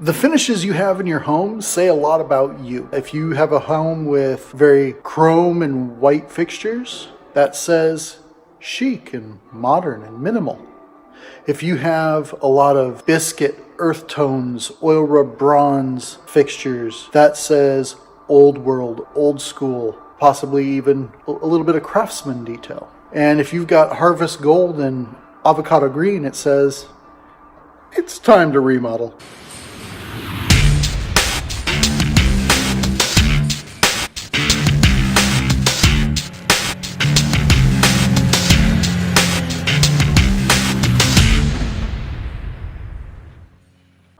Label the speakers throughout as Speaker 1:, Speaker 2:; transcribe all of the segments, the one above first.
Speaker 1: The finishes you have in your home say a lot about you. If you have a home with very chrome and white fixtures, that says chic and modern and minimal. If you have a lot of biscuit, earth tones, oil rub bronze fixtures, that says old world, old school, possibly even a little bit of craftsman detail. And if you've got harvest gold and avocado green, it says it's time to remodel.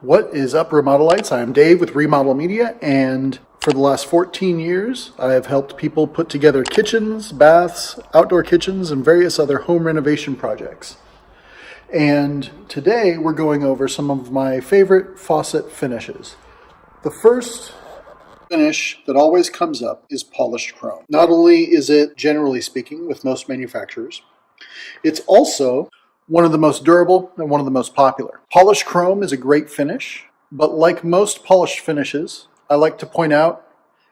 Speaker 1: What is up, Remodelites? I'm Dave with Remodel Media, and for the last 14 years, I have helped people put together kitchens, baths, outdoor kitchens, and various other home renovation projects. And today we're going over some of my favorite faucet finishes. The first finish that always comes up is polished chrome. Not only is it, generally speaking, with most manufacturers, it's also one of the most durable and one of the most popular. Polished chrome is a great finish, but like most polished finishes, I like to point out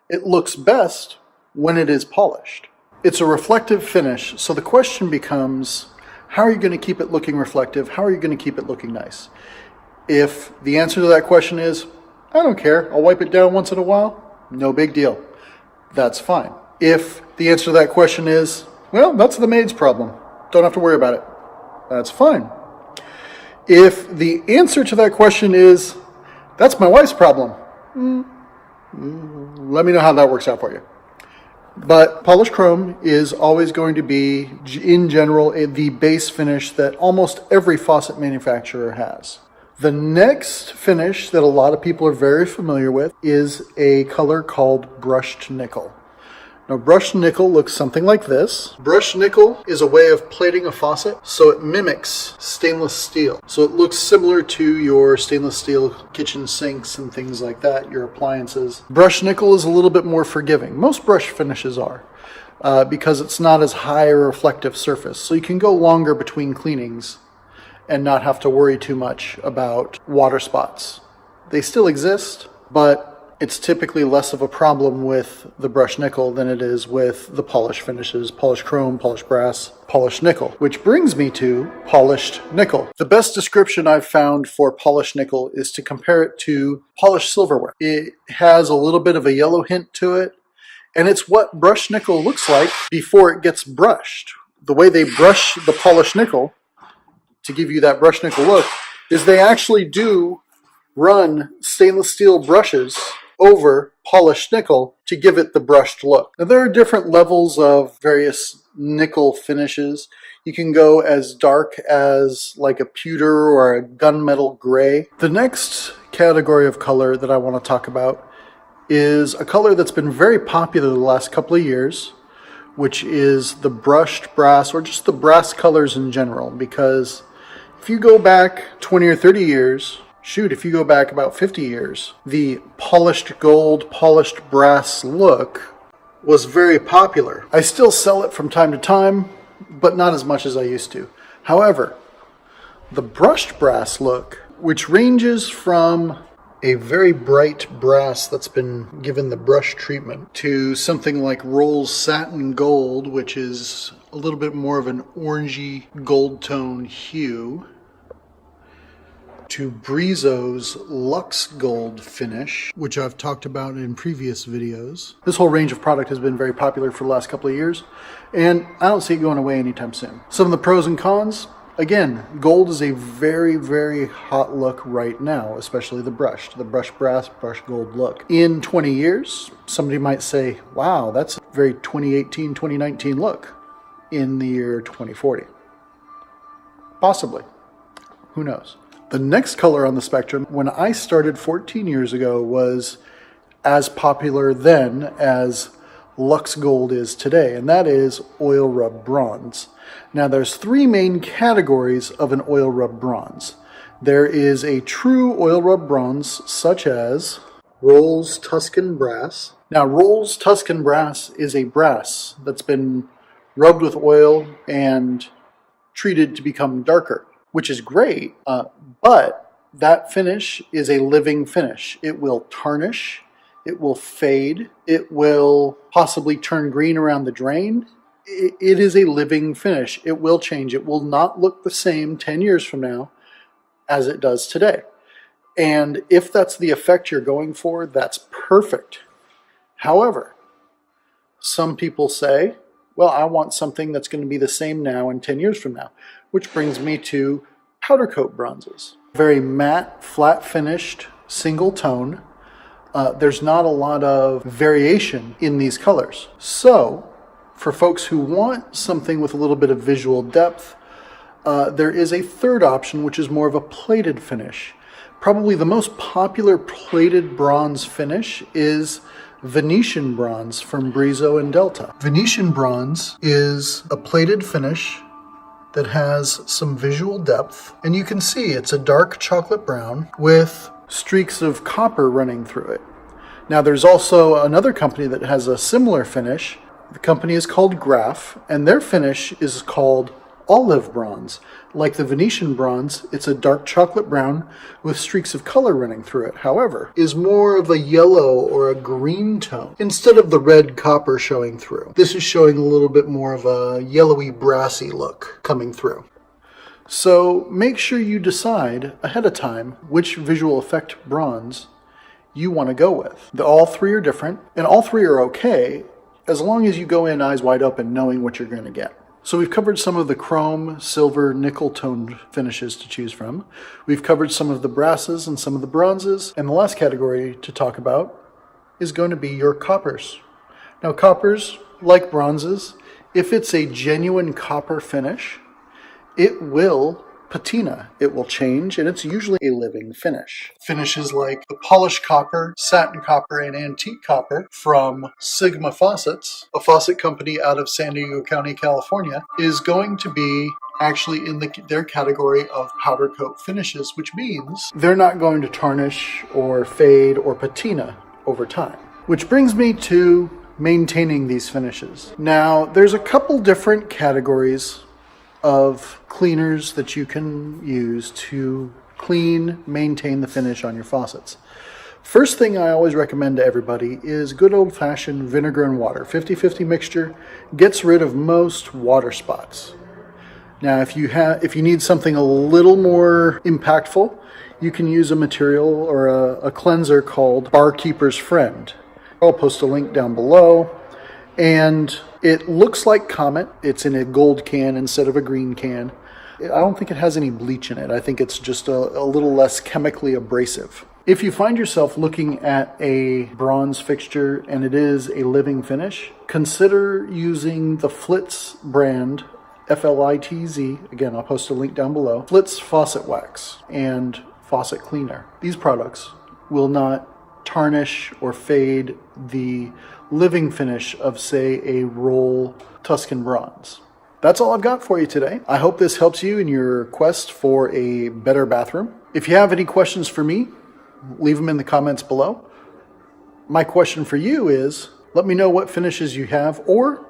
Speaker 1: it looks best when it is polished. It's a reflective finish, so the question becomes, how are you going to keep it looking reflective? How are you going to keep it looking nice? If the answer to that question is, I don't care, I'll wipe it down once in a while, no big deal. That's fine. If the answer to that question is, well, that's the maid's problem, don't have to worry about it, that's fine. If the answer to that question is, that's my wife's problem, let me know how that works out for you. But polished chrome is always going to be, in general, the base finish that almost every faucet manufacturer has. The next finish that a lot of people are very familiar with is a color called brushed nickel. Now, brushed nickel looks something like this. Brushed nickel is a way of plating a faucet, so it mimics stainless steel. So it looks similar to your stainless steel kitchen sinks and things like that, your appliances. Brushed nickel is a little bit more forgiving. Most brush finishes are, because it's not as high a reflective surface. So you can go longer between cleanings and not have to worry too much about water spots. They still exist, but it's typically less of a problem with the brushed nickel than it is with the polished finishes, polished chrome, polished brass, polished nickel, which brings me to polished nickel. The best description I've found for polished nickel is to compare it to polished silverware. It has a little bit of a yellow hint to it, and it's what brushed nickel looks like before it gets brushed. The way they brush the polished nickel to give you that brushed nickel look is they actually do run stainless steel brushes over polished nickel to give it the brushed look. Now, there are different levels of various nickel finishes. You can go as dark as like a pewter or a gunmetal gray. The next category of color that I want to talk about is a color that's been very popular the last couple of years, which is the brushed brass, or just the brass colors in general, because if you go back 20 or 30 years, shoot, if you go back about 50 years, the polished gold, polished brass look was very popular. I still sell it from time to time, but not as much as I used to. However, the brushed brass look, which ranges from a very bright brass that's been given the brush treatment to something like Roll's satin gold, which is a little bit more of an orangey gold tone hue, to Brizo's Luxe gold finish, which I've talked about in previous videos. This whole range of product has been very popular for the last couple of years, and I don't see it going away anytime soon. Some of the pros and cons, again, gold is a very, very hot look right now, especially the brushed brass, brushed gold look. In 20 years, somebody might say, wow, that's a very 2018, 2019 look in the year 2040. Possibly. Who knows? The next color on the spectrum, when I started 14 years ago, was as popular then as Luxe Gold is today, and that is oil rub bronze. Now, there's three main categories of an oil rub bronze. There is a true oil rub bronze, such as Roll's Tuscan brass. Now, Roll's Tuscan brass is a brass that's been rubbed with oil and treated to become darker, which is great, but that finish is a living finish. It will tarnish, it will fade, it will possibly turn green around the drain. It is a living finish. It will change. It will not look the same 10 years from now as it does today. And if that's the effect you're going for, that's perfect. However, some people say, well, I want something that's going to be the same now and 10 years from now, which brings me to Powdercoat Bronzes. Very matte, flat finished, single tone. There's not a lot of variation in these colors. So, for folks who want something with a little bit of visual depth, there is a third option, which is more of a plated finish. Probably the most popular plated bronze finish is Venetian Bronze from Brizo and Delta. Venetian Bronze is a plated finish that has some visual depth, and you can see it's a dark chocolate brown with streaks of copper running through it. Now there's also another company that has a similar finish. The company is called Graph, and their finish is called Olive Bronze. Like the Venetian Bronze, it's a dark chocolate brown with streaks of color running through it. However, is more of a yellow or a green tone instead of the red copper showing through. This is showing a little bit more of a yellowy, brassy look coming through. So make sure you decide ahead of time which visual effect bronze you want to go with. All three are different, and all three are okay as long as you go in eyes wide open knowing what you're going to get. So we've covered some of the chrome, silver, nickel toned finishes to choose from. We've covered some of the brasses and some of the bronzes. And the last category to talk about is going to be your coppers. Now coppers, like bronzes, if it's a genuine copper finish, it will patina. It will change, and it's usually a living finish. Finishes like the polished copper, satin copper, and antique copper from Sigma Faucets, a faucet company out of San Diego County, California, is going to be actually in their category of powder coat finishes, which means they're not going to tarnish or fade or patina over time. Which brings me to maintaining these finishes. Now, there's a couple different categories of cleaners that you can use to clean, maintain the finish on your faucets. First thing I always recommend to everybody is good old-fashioned vinegar and water. 50-50 mixture gets rid of most water spots. Now, if you need something a little more impactful, you can use a material or a cleanser called Barkeeper's Friend. I'll post a link down below. And it looks like Comet. It's in a gold can instead of a green can. I don't think it has any bleach in it. I think it's just a little less chemically abrasive. If you find yourself looking at a bronze fixture and it is a living finish, consider using the Flitz brand, F-L-I-T-Z. Again, I'll post a link down below. Flitz faucet wax and faucet cleaner. These products will not tarnish or fade the living finish of, say, a roll Tuscan bronze. That's all I've got for you today. I hope this helps you in your quest for a better bathroom. If you have any questions for me, leave them in the comments below. My question for you is, let me know what finishes you have or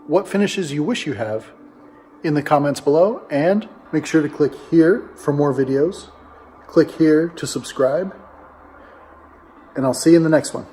Speaker 1: what finishes you wish you have in the comments below, and make sure to click here for more videos. Click here to subscribe, and I'll see you in the next one.